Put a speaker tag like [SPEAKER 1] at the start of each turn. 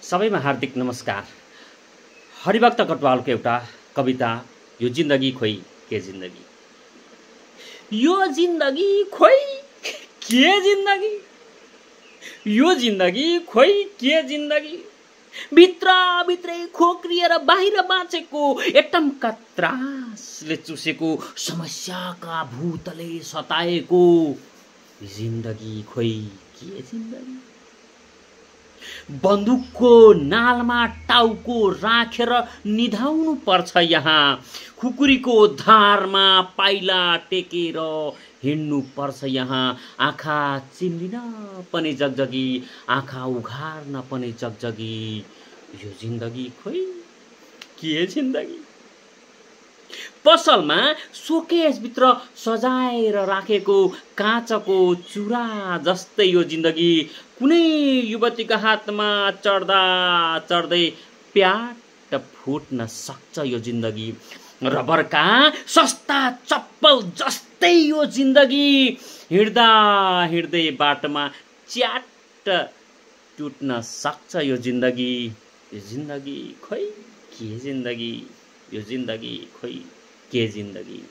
[SPEAKER 1] सबैमा हार्दिक नमस्कार। हरिभक्त कटुवालको एउटा कविता, यो जिन्दगी खोइ के जिन्दगी। यो जिन्दगी खोइ के जिन्दगी, यो जिन्दगी खोइ के जिन्दगी। भित्रै खोक्रिएर बाहिर बाँचेको, एटमका त्रासले चुसेको, समस्याका भूतले सताएको जिन्दगी खोइ के जिन्दगी। बन्दुकको नालमा टाउको राखेर निधाउनु पर्छ यहाँ, खुकुरीको धारमा पाइला टेकेर हिँड्नु पर्छ यहाँ। आँखा चिम्लिन पनि जगजगी, आँखा उघार्न पनि जगजगी। यो जिन्दगी खोइ के जिन्दगी। पसलमा सोकेसभित्र सजाएर राखेको काँचको चुरा जस्तै यो जिन्दगी। कुनै युवतीका हातमा चढ्दा चढ्दै प्याट फुट्न सक्छ यो जिन्दगी। रबरका सस्ता चप्पल जस्तै यो जिन्दगी। हिँड्दा हिँड्दै बाटोमा च्याट टुट्न सक्छ यो जिन्दगी। यो जिन्दगी खोइ के जिन्दगी, यो जिन्दगी खोइ के जिन्दगी।